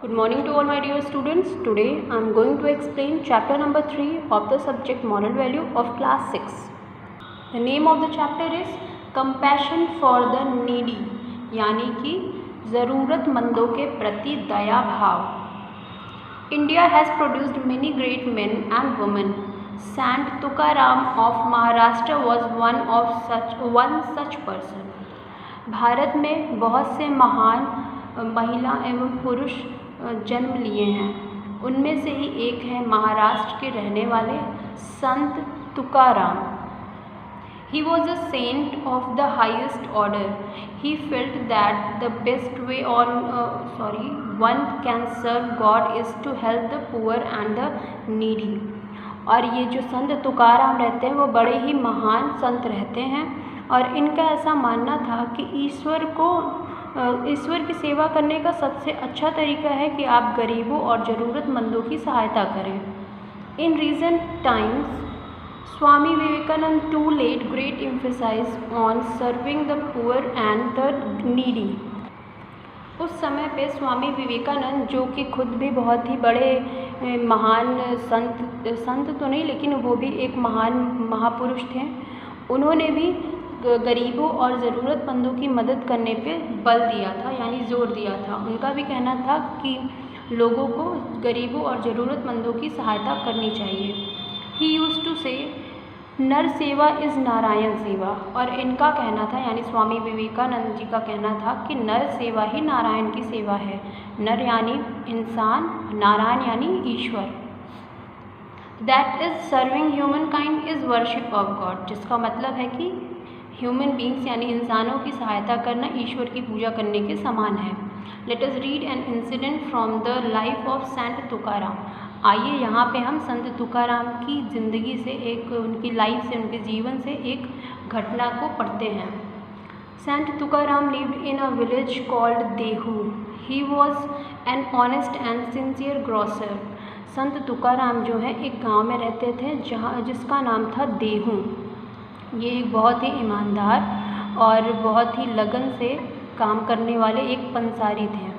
Good morning to all my dear students. Today I am going to explain chapter number 3 of the subject moral value of class 6. The name of the chapter is Compassion for the needy, यानी कि ज़रूरतमंदों के प्रति दया भाव. India has produced many great men and women. Sant Tukaram of Maharashtra was one such person. Bharat में बहुत से महान महिला एवं पुरुष जन्म लिए हैं. उनमें से ही एक है महाराष्ट्र के रहने वाले संत Tukaram. He was a saint of the highest order. He felt that the best way one can serve God is to help the poor and the needy. और ये जो संत तुकाराम रहते हैं वो बड़े ही महान संत रहते हैं और इनका ऐसा मानना था कि ईश्वर की सेवा करने का सबसे अच्छा तरीका है कि आप गरीबों और ज़रूरतमंदों की सहायता करें. In recent times Swami Vivekananda to laid great emphasise on serving the poor and the needy. उस समय पे स्वामी विवेकानंद, जो कि खुद भी बहुत ही बड़े महान संत तो नहीं लेकिन वो भी एक महान महापुरुष थे, उन्होंने भी गरीबों और ज़रूरतमंदों की मदद करने पे बल दिया था, यानी ज़ोर दिया था. उनका भी कहना था कि लोगों को गरीबों और ज़रूरतमंदों की सहायता करनी चाहिए. ही यूज्ड टू से नर सेवा इज़ नारायण सेवा. और इनका कहना था, यानी स्वामी विवेकानंद जी का कहना था कि नर सेवा ही नारायण की सेवा है. नर यानी इंसान, नारायण यानी ईश्वर. That is serving humankind is worship of God. जिसका मतलब है कि ह्यूमन बींग्स यानी इंसानों की सहायता करना ईश्वर की पूजा करने के समान है. Let us read an incident from the life of saint Tukaram. आइए यहाँ पे हम संत तुकाराम की ज़िंदगी से, उनकी लाइफ से, उनके जीवन से एक घटना को पढ़ते हैं. Saint Tukaram lived in a village called Dehu. He was an honest and sincere grocer. Sant Tukaram जो है एक गांव में रहते थे जिसका नाम था देहू. ये एक बहुत ही ईमानदार और बहुत ही लगन से काम करने वाले एक पंसारी थे.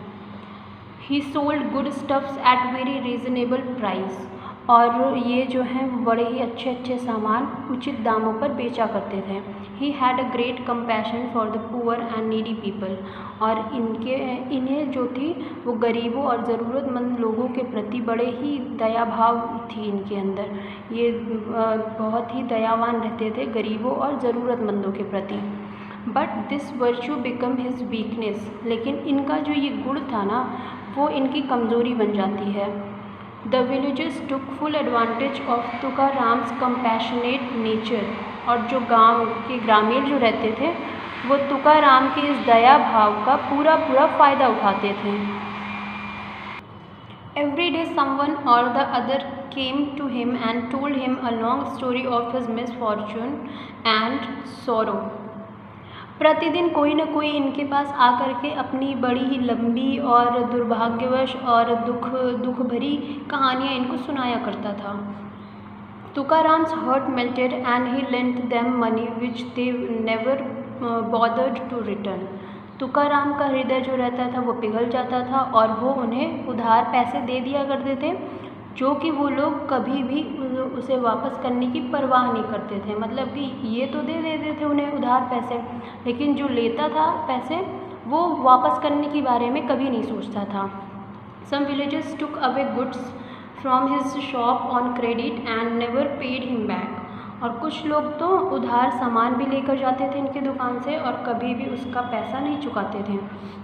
He sold good stuffs at very reasonable price. और ये जो हैं बड़े ही अच्छे सामान उचित दामों पर बेचा करते थे. He had a great compassion for the poor and needy people. और इन्हें जो थी वो गरीबों और ज़रूरतमंद लोगों के प्रति बड़े ही दया भाव थी इनके अंदर. ये बहुत ही दयावान रहते थे गरीबों और ज़रूरतमंदों के प्रति. But this virtue become his weakness. लेकिन इनका जो ये गुण था ना, वो इनकी कमज़ोरी बन जाती है. The villagers took full advantage of Tukaram's compassionate nature. और जो गांव के ग्रामीण जो रहते थे वो तुकाराम के इस दया भाव का पूरा फ़ायदा उठाते थे. Every day someone or the other came to him and told him a long story of his misfortune and sorrow. प्रतिदिन कोई न कोई इनके पास आकर के अपनी बड़ी ही लंबी और दुर्भाग्यवश और दुख भरी कहानियाँ इनको सुनाया करता था. Tukaram's heart melted and he lent them money which they never bothered to return. Tukaram का हृदय जो रहता था वो पिघल जाता था और वो उन्हें उधार पैसे दे दिया करते थे, जो कि वो लोग कभी भी उसे वापस करने की परवाह नहीं करते थे. मतलब कि ये तो दे देते थे उन्हें उधार पैसे, लेकिन जो लेता था पैसे वो वापस करने के बारे में कभी नहीं सोचता था. Some villagers took away goods from his shop on credit and never paid him back. और कुछ लोग तो उधार सामान भी लेकर जाते थे इनकी दुकान से और कभी भी उसका पैसा नहीं चुकाते थे.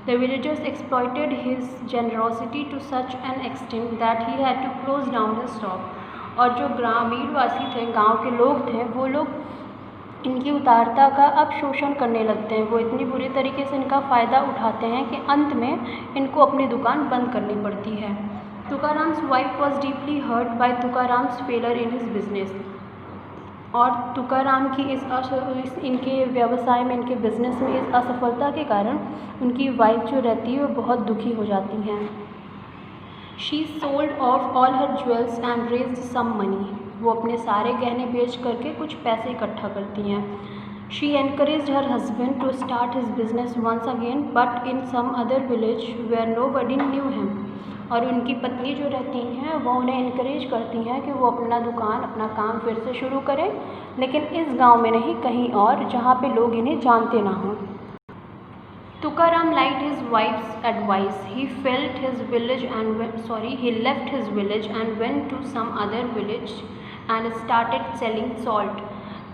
The villagers exploited his generosity to such an extent that he had to close down his shop. और जो ग्रामीणवासी थे, गांव के लोग थे, वो लोग इनकी उदारता का अब शोषण करने लगते हैं. वो इतनी बुरी तरीके से इनका फ़ायदा उठाते हैं कि अंत में इनको अपनी दुकान बंद करनी पड़ती है. Tukaram's wife was deeply hurt by Tukaram's failure in his business. और तुकाराम की इनके व्यवसाय में, इनके बिजनेस में इस असफलता के कारण उनकी वाइफ जो रहती है वो बहुत दुखी हो जाती हैं. She sold off all her jewels and raised some money. वो अपने सारे गहने बेच करके कुछ पैसे इकट्ठा करती हैं. She encouraged her husband to start his business once again but in some other village where nobody knew him. और उनकी पत्नी जो रहती हैं वो उन्हें इनकरेज करती हैं कि वो अपना दुकान, अपना काम फिर से शुरू करें, लेकिन इस गांव में नहीं, कहीं और जहां पे लोग इन्हें जानते ना हों। Tukaram liked his wife's advice. He left his village and went to some other village and started selling salt.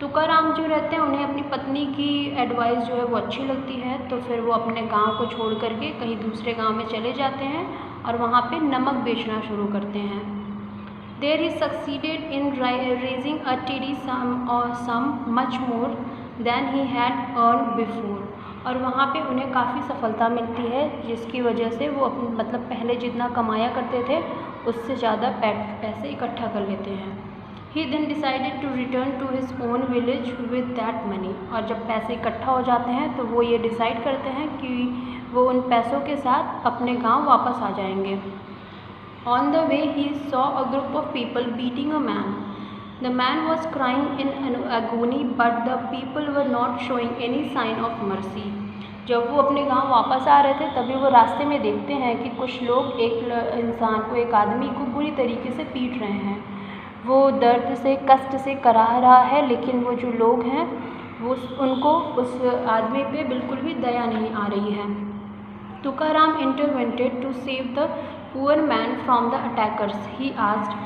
Tukaram जो रहते हैं उन्हें अपनी पत्नी की एडवाइस जो है वो अच्छी लगती है, तो फिर वो अपने गांव को छोड़ करके कहीं दूसरे गांव में चले जाते हैं और वहाँ पे नमक बेचना शुरू करते हैं। There he succeeded in raising a tidy sum much more than he had earned before. और वहाँ पे उन्हें काफ़ी सफलता मिलती है, जिसकी वजह से वो मतलब पहले जितना कमाया करते थे उससे ज़्यादा पैसे इकट्ठा कर लेते हैं। He then decided to return to his own village with that money. और जब पैसे इकट्ठा हो जाते हैं तो वो ये डिसाइड करते हैं कि वो उन पैसों के साथ अपने गांव वापस आ जाएंगे। On the way he saw a group of people beating a man. The man was crying in agony, but the people were not showing any sign of mercy. जब वो अपने गांव वापस आ रहे थे तभी वो रास्ते में देखते हैं कि कुछ लोग एक इंसान को, एक आदमी को बुरी तरीके से पीट रहे हैं। वो दर्द से, कष्ट से कराह रहा है, लेकिन वो जो लोग हैं वो उनको उस आदमी पे बिल्कुल भी दया नहीं आ रही है। Tukaram intervened to save the poor man from the attackers. He asked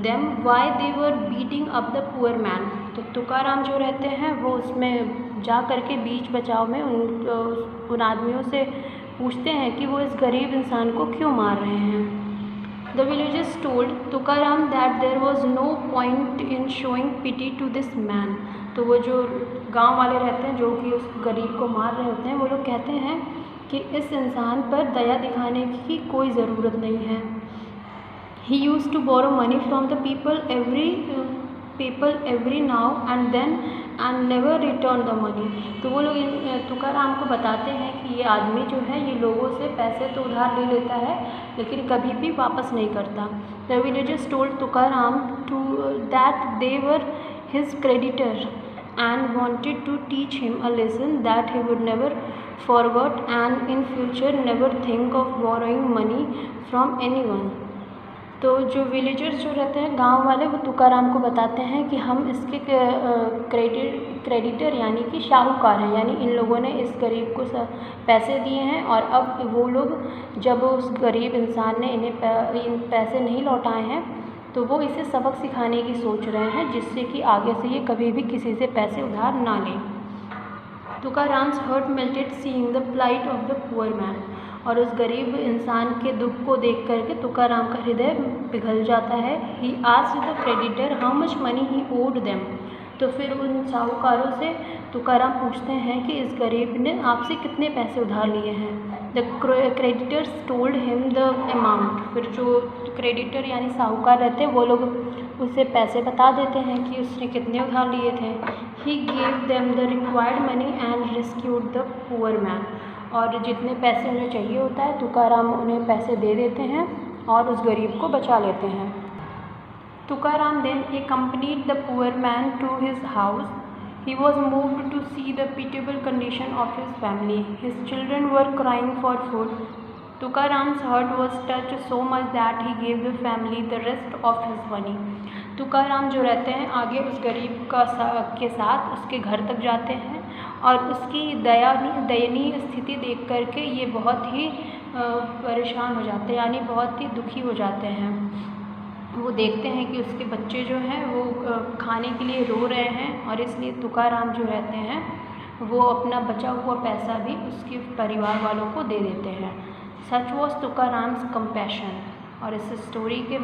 them why they were beating up the poor man. तो तुकाराम जो रहते हैं वो उसमें जा कर के बीच बचाव में उन आदमियों से पूछते हैं कि वो इस गरीब इंसान को क्यों मार रहे हैं। The villagers told Tukaram that there was no point in showing pity to this man. तो वो जो गांव वाले रहते हैं जो कि उस गरीब को मार रहे होते हैं, वो लोग कहते हैं कि इस इंसान पर दया दिखाने की कोई ज़रूरत नहीं है। He used to borrow money from the people every now and then and never return the money. तो वो लोग तुकाराम को बताते हैं कि ये आदमी जो है ये लोगों से पैसे तो उधार ले लेता है लेकिन कभी भी वापस नहीं करता। The villagers told Tukaram that they were his creditor and wanted to teach him a lesson that he would never forget and in future never think of borrowing money from anyone. तो जो विलेजर्स जो रहते हैं गांव वाले वो तुकाराम को बताते हैं कि हम इसके क्रेडिटर यानी कि शाहूकार हैं, यानी इन लोगों ने इस गरीब को पैसे दिए हैं और अब वो लोग जब उस गरीब इंसान ने इन पैसे नहीं लौटाए हैं तो वो इसे सबक सिखाने की सोच रहे हैं, जिससे कि आगे से ये कभी भी किसी से पैसे उधार ना लें। Tukaram's heart melted seeing the plight of the poor man. और उस गरीब इंसान के दुख को देख करके तुकाराम का हृदय पिघल जाता है। He asked the creditor how much money he owed them. तो फिर उन साहूकारों से तुकाराम पूछते हैं कि इस गरीब ने आपसे कितने पैसे उधार लिए हैं। The creditors told him the amount. फिर जो क्रेडिटर यानी साहूकार रहते हैं वो लोग उसे पैसे बता देते हैं कि उसने कितने उधार लिए थे। He gave them the required money and rescued the poor man. और जितने पैसे उन्हें चाहिए होता है तुकाराम उन्हें पैसे दे देते हैं और उस गरीब को बचा लेते हैं। Tukaram then accompanied the poor man to his house. He was moved to see the pitiable condition of his family. His children were crying for food. Tukaram's heart was touched so much that he gave the family the rest of his money. Tukaram जो रहते हैं आगे उस गरीब के साथ उसके घर तक जाते हैं और उसकी दयनीय स्थिति देख करके ये बहुत ही परेशान हो जाते हैं, यानी बहुत ही दुखी हो जाते हैं। वो देखते हैं कि उसके बच्चे जो हैं वो खाने के लिए रो रहे हैं और इसलिए तुकाराम जो रहते हैं वो अपना बचा हुआ पैसा भी उसके परिवार वालों को दे देते हैं। Such was Tukaram's compassion. और इस स्टोरी के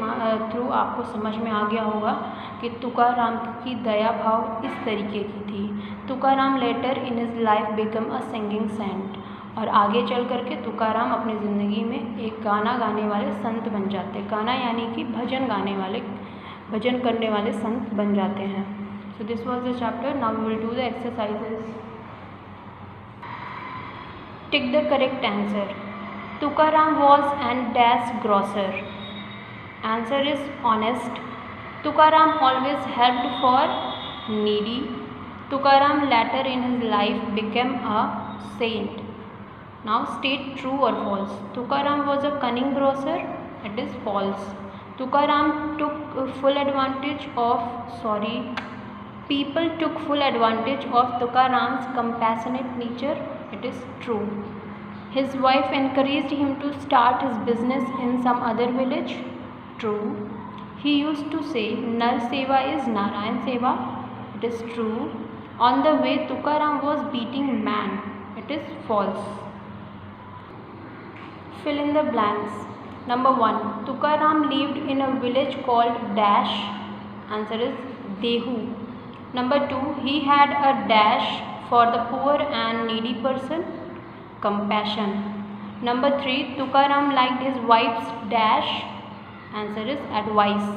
थ्रू आपको समझ में आ गया होगा कि तुकाराम की दया भाव इस तरीके की थी। Tukaram later in his life become a singing saint. और आगे चल करके तुकाराम अपनी ज़िंदगी में एक गाना गाने वाले संत बन जाते हैं। गाना यानी कि भजन गाने वाले, भजन करने वाले संत बन जाते हैं। So this was the chapter. Now we will do the exercises. Tick the correct answer. Tukaram was and dash grocer. Answer is honest. Tukaram always helped for needy. Tukaram later in his life became a saint. Now state true or false. Tukaram was a cunning grocer. It is false. Tukaram took full advantage of, people took full advantage of Tukaram's compassionate nature. It is true. His wife encouraged him to start his business in some other village. True. He used to say, Nar Seva is Narayan Seva. It is true. On the way, Tukaram was beating man. It is false. Fill in the blanks. Number 1. Tukaram lived in a village called dash. Answer is Dehu. Number 2. He had a dash for the poor and needy person. Compassion. Number 3. Tukaram liked his wife's dash. Answer is advice.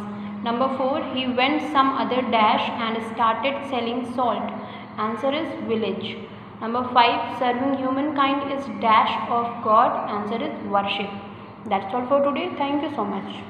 Number 4. He went some other dash and started selling salt. Answer is village. Number 5. Serving humankind is dash of God. Answer is worship. That's all for today. Thank you so much.